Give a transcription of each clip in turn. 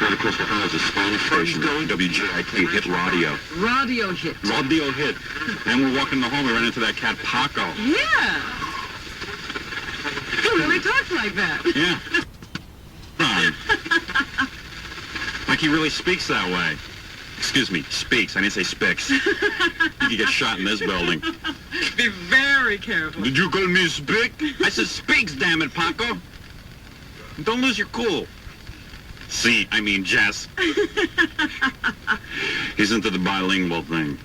Right across the hall is a Spanish station, WXRK Hit Radio. Radio Hit. Radio Hit. And we're walking the hall, we ran into that cat Paco. Yeah. He really talks like that. Yeah. Like he really speaks that way. Excuse me, speaks. I didn't say spicks. You could get shot in this building. Be very careful. Did you call me spick? I said speaks, damn it, Paco. Don't lose your cool. See, I mean Jess. He's into the bilingual thing.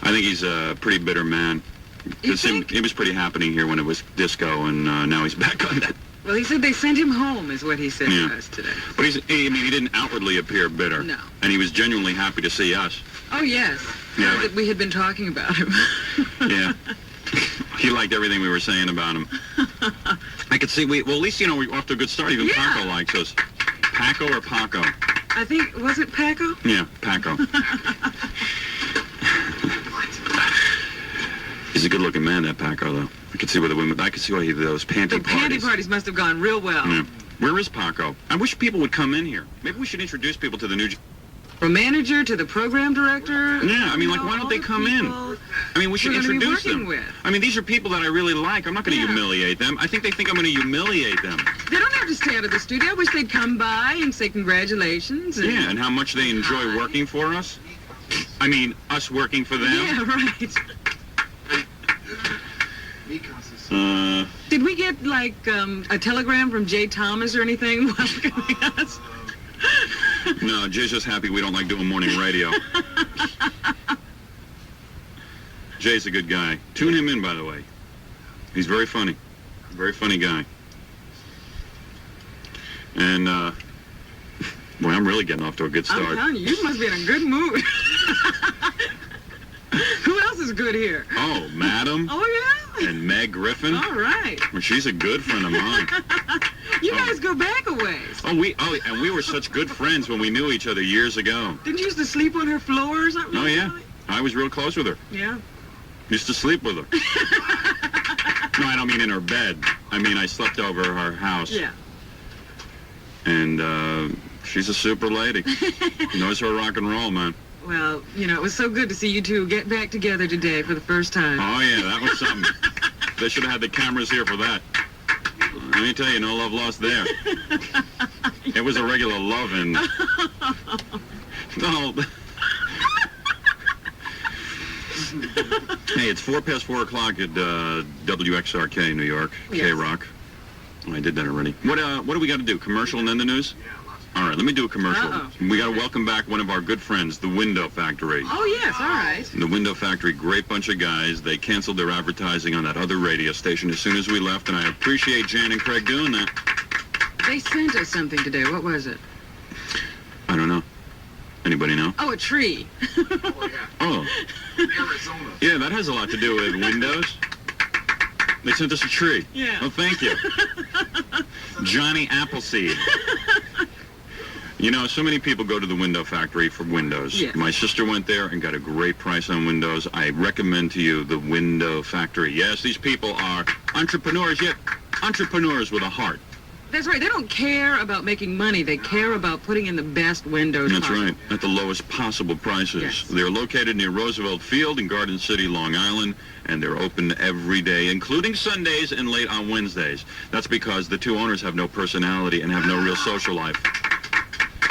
I think he's a pretty bitter man. You think? He was pretty happening here when it was disco, and now he's back on that. Well, he said they sent him home, is what he said to us today. But he didn't outwardly appear bitter. No. And he was genuinely happy to see us. Oh, yes. Yeah. That we had been talking about him. Yeah. He liked everything we were saying about him. I could see, well, at least, we're off to a good start. Even Paco likes us. Paco or Paco? I think, was it Paco? Yeah, Paco. He's a good-looking man, that Paco, though. I could see where those panty parties. The panty parties must have gone real well. Yeah. Where is Paco? I wish people would come in here. Maybe we should introduce people to the new... From manager to the program director. Yeah, I mean, why don't they come in? I mean, we should introduce them. I mean, these are people that I really like. I'm not going to humiliate them. I think they think I'm going to humiliate them. They don't have to stay out of the studio. I wish they'd come by and say congratulations. Yeah, and how much they enjoy working for us. I mean, us working for them. Yeah, right. Did we get, like, a telegram from Jay Thomas or anything welcoming us? No, Jay's just happy we don't like doing morning radio. Jay's a good guy. Tune him in, by the way. He's very funny. Very funny guy. And, boy, I'm really getting off to a good start. I'm telling you, you must be in a good mood. Who else is good here? Oh, Madam. Oh, yeah? And Meg Griffin. All right. Well, she's a good friend of mine. You guys go back a ways. And we were such good friends when we knew each other years ago. Didn't you used to sleep on her floor or something? Oh, yeah. I was real close with her. Yeah. Used to sleep with her. No, I don't mean in her bed. I mean, I slept over her house. Yeah. And, she's a super lady. Knows her rock and roll, man. Well, it was so good to see you two get back together today for the first time. Oh, yeah, that was something. They should have had the cameras here for that. Let me tell you, no love lost there. It was a regular love-in. No. Hey, it's 4:04 at WXRK, New York, yes. K-Rock. Oh, I did that already. What do we got to do? Commercial and then the news? All right, let me do a commercial. We got to welcome back one of our good friends, the Window Factory. Oh, yes, all right. The Window Factory, great bunch of guys. They canceled their advertising on that other radio station as soon as we left, and I appreciate Jan and Craig doing that. They sent us something today. What was it? I don't know. Anybody know? Oh, a tree. Oh. Arizona. Yeah, that has a lot to do with windows. They sent us a tree. Yeah. Oh, thank you. Johnny Appleseed. So many people go to the Window Factory for windows. Yes. My sister went there and got a great price on windows. I recommend to you the Window Factory. Yes, these people are entrepreneurs, yet entrepreneurs with a heart. That's right. They don't care about making money. They care about putting in the best windows That's possible. right, at the lowest possible prices. Yes. They're located near Roosevelt Field in Garden City, Long Island, and they're open every day, including Sundays and late on Wednesdays. That's because the two owners have no personality and have no real social life.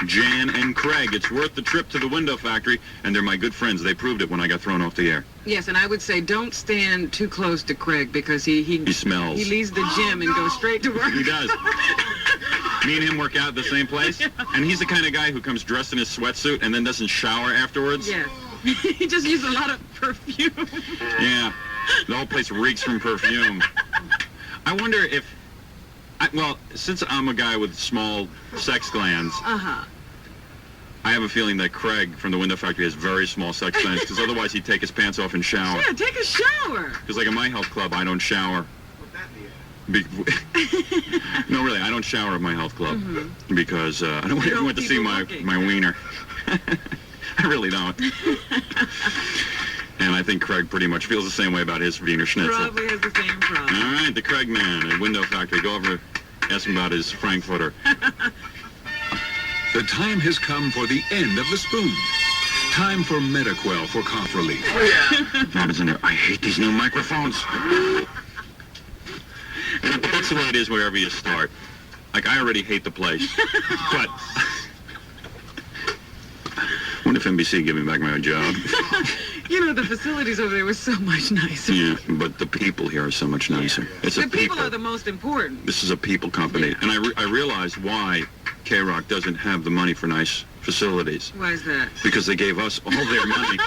Jan and Craig, it's worth the trip to the Window Factory, and they're my good friends. They proved it when I got thrown off the air. Yes, and I would say don't stand too close to Craig because he smells. He leaves the gym and goes straight to work. He does. Me and him work out at the same place, and he's the kind of guy who comes dressed in his sweatsuit and then doesn't shower afterwards. Yeah. He just uses a lot of perfume. Yeah. The whole place reeks from perfume. I wonder if... well, since I'm a guy with small sex glands, I have a feeling that Craig from the Window Factory has very small sex glands, because otherwise he'd take his pants off and shower. Yeah, take a shower. Because like in my health club, I don't shower. No, really, I don't shower at my health club because I don't want everyone to see my wiener. I really don't. And I think Craig pretty much feels the same way about his Wiener Schnitzel. Probably has the same problem. All right, the Craig man at Window Factory. Go over, ask him about his Frankfurter. The time has come for the end of the spoon. Time for Metaquel for cough relief. Robinson, I hate these new microphones. That's the way it is wherever you start. Like, I already hate the place. But what if NBC give me back my job? You know, the facilities over there were so much nicer. Yeah, but the people here are so much nicer. It's The people are the most important. This is a people company. Yeah. And I realized why K-Rock doesn't have the money for nice facilities. Why is that? Because they gave us all their money.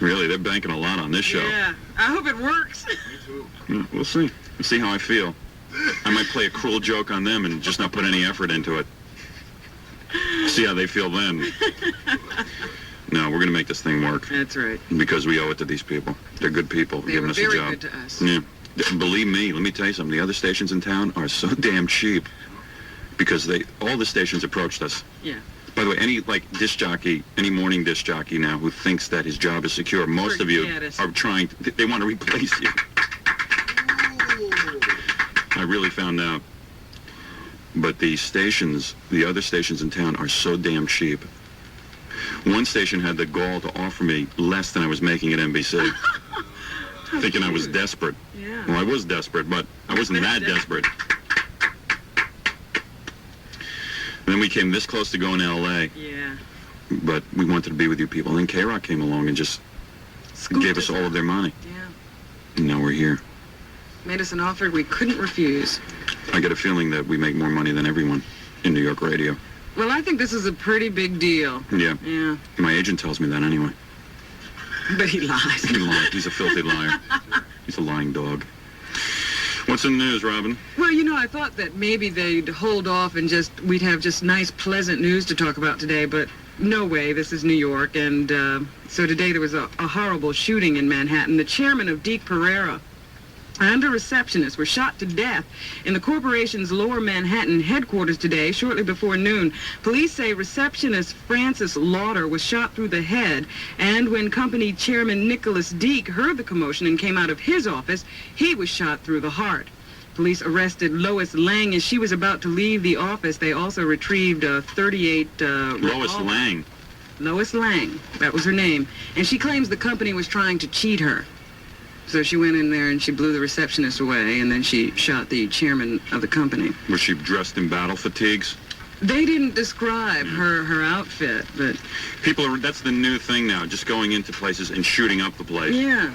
Really, they're banking a lot on this show. Yeah, I hope it works. Yeah, we'll see. We'll see how I feel. I might play a cruel joke on them and just not put any effort into it. See how they feel then. No, we're going to make this thing work. That's right. Because we owe it to these people. They're good people for They giving were us a very job. good to us. Yeah. Believe me, let me tell you something. The other stations in town are so damn cheap because all the stations approached us. Yeah. By the way, any disc jockey, any morning disc jockey now who thinks that his job is secure, most of you Forget it. are trying. They want to replace you. I really found out. But the other stations in town are so damn cheap. One station had the gall to offer me less than I was making at NBC, thinking I was desperate. Yeah. Well, I was desperate, but I wasn't that desperate. And then we came this close to going to L.A., Yeah. but we wanted to be with you people. And then K-Rock came along and just Scooped gave us all of their money. Yeah. And now we're here. Made us an offer we couldn't refuse. I get a feeling that we make more money than everyone in New York radio. Well, I think this is a pretty big deal. Yeah. Yeah. My agent tells me that anyway. But he lies. He lies. He's a filthy liar. He's a lying dog. What's in the news, Robin? Well, you know, I thought that maybe they'd hold off and we'd have just nice, pleasant news to talk about today, but no way. This is New York, and so today there was a horrible shooting in Manhattan. The chairman of Deke Pereira and a receptionist were shot to death in the corporation's lower Manhattan headquarters today, shortly before noon. Police say receptionist Francis Lauder was shot through the head, and when company chairman Nicholas Deke heard the commotion and came out of his office, he was shot through the heart. Police arrested Lois Lang as she was about to leave the office. They also retrieved a .38 Lois revolver. Lang. Lois Lang, that was her name. And she claims the company was trying to cheat her. So she went in there and she blew the receptionist away, and then she shot the chairman of the company. Was she dressed in battle fatigues? They didn't describe her outfit, but That's the new thing now, just going into places and shooting up the place. yeah,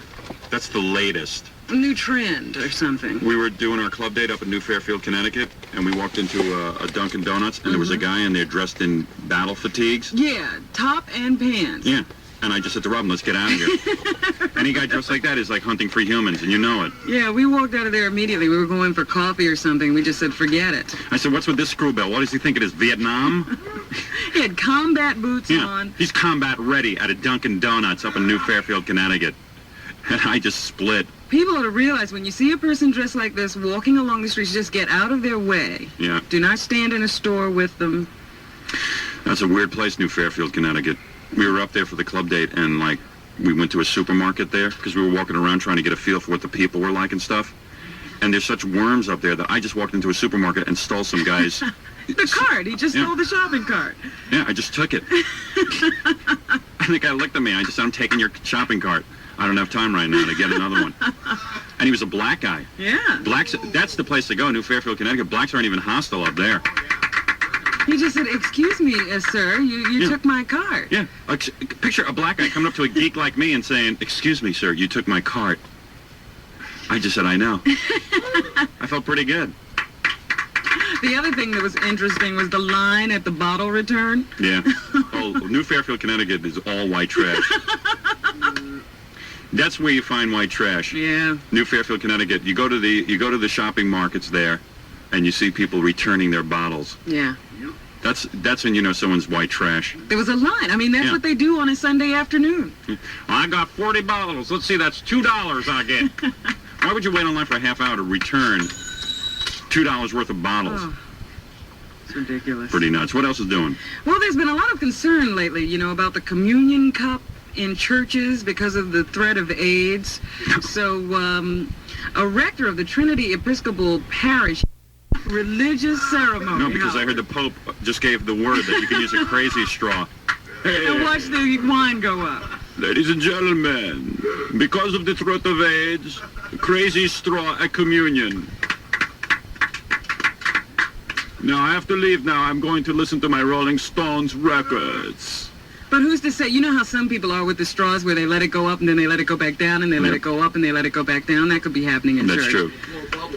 That's the latest. a new trend or something. We were doing our club date up in New Fairfield, Connecticut, and we walked into a Dunkin' Donuts, and there was a guy in there dressed in battle fatigues. Yeah, top and pants. Yeah. And I just said to Robin, let's get out of here. Any guy dressed like that is like hunting for humans, and you know it. Yeah, we walked out of there immediately. We were going for coffee or something. We just said, forget it. I said, what's with this screwball? What does he think it is, Vietnam? He had combat boots Yeah, on. he's combat ready at a Dunkin' Donuts up in New Fairfield, Connecticut. And I just split. People ought to realize when you see a person dressed like this walking along the streets, just get out of their way. Yeah. Do not stand in a store with them. That's a weird place, New Fairfield, Connecticut. We were up there for the club date, and we went to a supermarket there because we were walking around trying to get a feel for what the people were like and stuff. And there's such worms up there that I just walked into a supermarket and stole some guys. The cart. He just stole the shopping cart. Yeah, I just took it. And the guy looked at me. I just said, I'm taking your shopping cart. I don't have time right now to get another one. And he was a black guy. Yeah. Blacks, that's the place to go, New Fairfield, Connecticut. Blacks aren't even hostile up there. He just said, excuse me, sir, you took my cart. Yeah, picture a black guy coming up to a geek like me and saying, excuse me, sir, you took my cart. I just said, I know. I felt pretty good. The other thing that was interesting was the line at the bottle return. Yeah. Oh, New Fairfield, Connecticut is all white trash. That's where you find white trash. Yeah. New Fairfield, Connecticut. You go to the shopping markets there, and you see people returning their bottles. Yeah. That's when you know someone's white trash. There was a line. I mean, that's what they do on a Sunday afternoon. I got 40 bottles. Let's see, that's $2 I get. Why would you wait online for a half hour to return $2 worth of bottles? Oh, it's ridiculous. Pretty nuts. What else is doing? Well, there's been a lot of concern lately, about the communion cup in churches because of the threat of AIDS. So, a rector of the Trinity Episcopal Parish religious ceremony. No, because I heard the Pope just gave the word that you can use a crazy straw. And watch the wine go up. Ladies and gentlemen, because of the threat of AIDS, crazy straw at communion. Now, I have to leave now. I'm going to listen to my Rolling Stones records. But who's to say? You know how some people are with the straws where they let it go up and then they let it go back down and they let it go up and they let it go back down? That could be happening in church. That's true.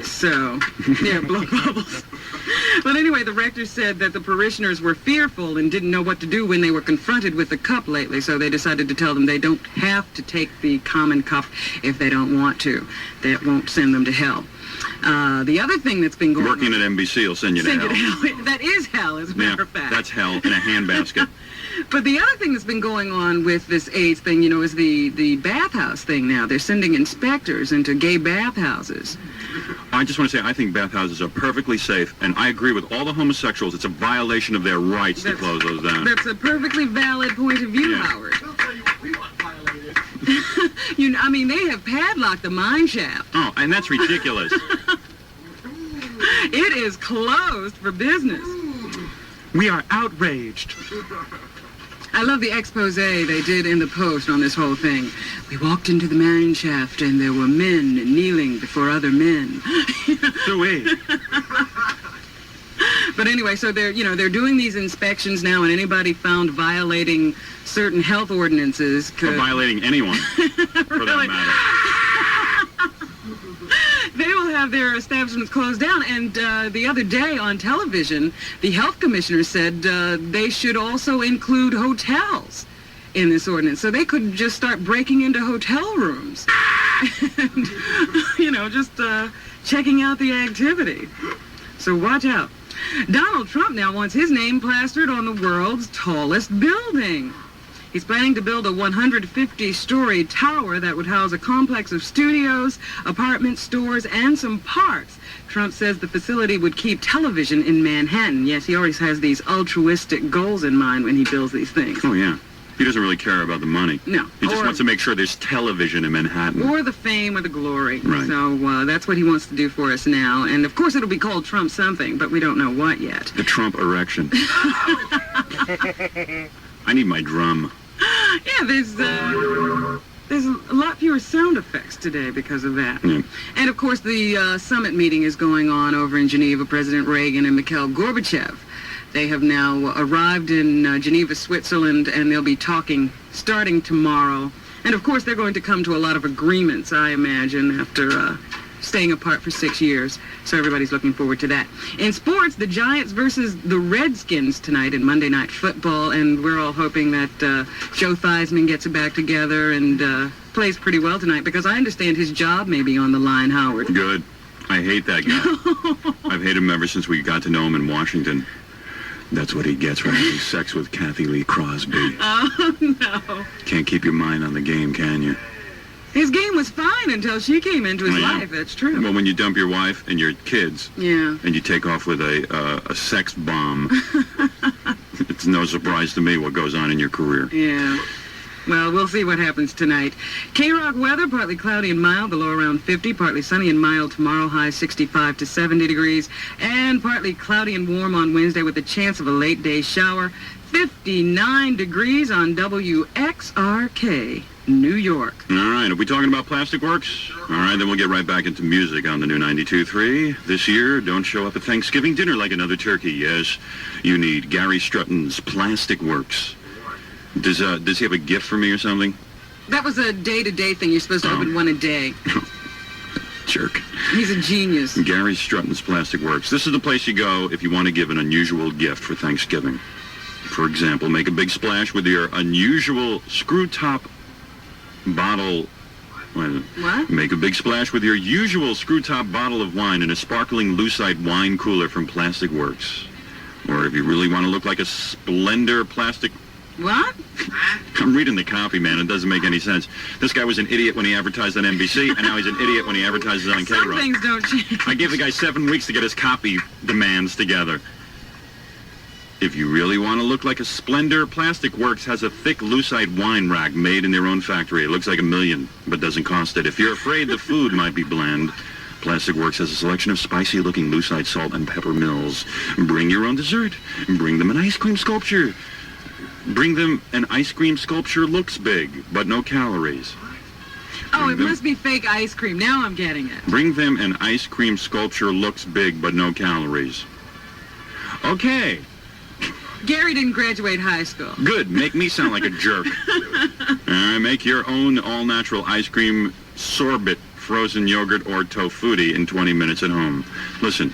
So, yeah, blow bubbles. But anyway, the rector said that the parishioners were fearful and didn't know what to do when they were confronted with the cup lately, so they decided to tell them they don't have to take the common cup if they don't want to. That won't send them to hell. The other thing that's been going Working on... at NBC will send you to hell. That is hell, as a matter of fact. That's hell in a handbasket. But the other thing that's been going on with this AIDS thing, you know, is the bathhouse thing now. They're sending inspectors into gay bathhouses. I just want to say I think bathhouses are perfectly safe, and I agree with all the homosexuals. It's a violation of their rights to close those down. That's a perfectly valid point of view, Howard. They'll tell you what we want violated. I mean, they have padlocked the mine shaft. Oh, and that's ridiculous. It is closed for business. We are outraged. I love the expose they did in the Post on this whole thing. We walked into the mine shaft and there were men kneeling before other men. But anyway, so they're doing these inspections now, and anybody found violating certain health ordinances Or violating anyone, for that matter. They will have their establishments closed down. And the other day on television, the health commissioner said they should also include hotels in this ordinance. So they could just start breaking into hotel rooms and, just checking out the activity. So watch out. Donald Trump now wants his name plastered on the world's tallest building. He's planning to build a 150-story tower that would house a complex of studios, apartments, stores, and some parks. Trump says the facility would keep television in Manhattan. Yes, he always has these altruistic goals in mind when he builds these things. Oh, yeah. He doesn't really care about the money. No. He just wants to make sure there's television in Manhattan. Or the fame or the glory. Right. So that's what he wants to do for us now. And, of course, it'll be called Trump something, but we don't know what yet. The Trump erection. I need my drum. Yeah, there's a lot fewer sound effects today because of that. Yeah. And, of course, the summit meeting is going on over in Geneva. President Reagan and Mikhail Gorbachev. They have now arrived in Geneva, Switzerland, and they'll be talking starting tomorrow. And, of course, they're going to come to a lot of agreements, I imagine, after staying apart for 6 years. So everybody's looking forward to that. In sports, the Giants versus the Redskins tonight in Monday Night Football, and we're all hoping that Joe Theismann gets it back together and plays pretty well tonight, because I understand his job may be on the line, Howard. Good. I hate that guy. I've hated him ever since we got to know him in Washington. That's what he gets for having sex with Kathy Lee Crosby. Oh, no. Can't keep your mind on the game, can you? His game was fine until she came into his life. That's true. Well, when you dump your wife and your kids, Yeah. and you take off with a sex bomb, it's no surprise to me what goes on in your career. Yeah. Well, we'll see what happens tonight. K-Rock weather, partly cloudy and mild, the low around 50, partly sunny and mild tomorrow, high 65 to 70 degrees, and partly cloudy and warm on Wednesday with a chance of a late day shower, 59 degrees on WXRK, New York. All right, are we talking about Plastic Works? All right, then we'll get right back into music on the new 92.3. This year, don't show up at Thanksgiving dinner like another turkey. Yes, you need Gary Strutton's Plastic Works. Does he have a gift for me or something? That was a day-to-day thing. You're supposed to open one a day. Jerk. He's a genius. Gary Strutton's Plastic Works. This is the place you go if you want to give an unusual gift for Thanksgiving. For example, make a big splash with your unusual screw-top bottle. What? Make a big splash with your usual screw-top bottle of wine in a sparkling lucite wine cooler from Plastic Works. Or if you really want to look like a Splendor plastic... What? I'm reading the copy, man. It doesn't make any sense. This guy was an idiot when he advertised on NBC, and now he's an idiot when he advertises on K-Rock. Some things don't change. I gave the guy 7 weeks to get his copy demands together. If you really want to look like a Splendor, Plastic Works has a thick lucite wine rack made in their own factory. It looks like $1 million, but doesn't cost it. If you're afraid the food might be bland, Plastic Works has a selection of spicy-looking lucite salt and pepper mills. Bring your own dessert. Bring them an ice cream sculpture. Bring them an ice cream sculpture looks big, but no calories. Oh, it must be fake ice cream. Now I'm getting it. Bring them an ice cream sculpture looks big, but no calories. Okay. Gary didn't graduate high school. Good. Make me sound like a jerk. Make your own all-natural ice cream sorbet, frozen yogurt, or tofutti in 20 minutes at home. Listen,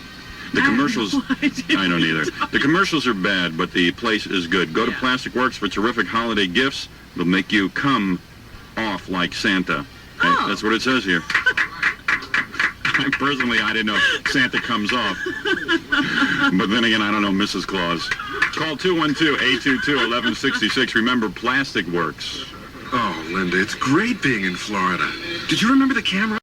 the commercials... I don't either. The commercials are bad, but the place is good. Go to Plastic Works for terrific holiday gifts. They'll make you come off like Santa. Oh. That's what it says here. Personally, I didn't know Santa comes off. But then again, I don't know Mrs. Claus. Call 212-822-1166. Remember, Plastic Works. Oh, Linda, it's great being in Florida. Did you remember the camera?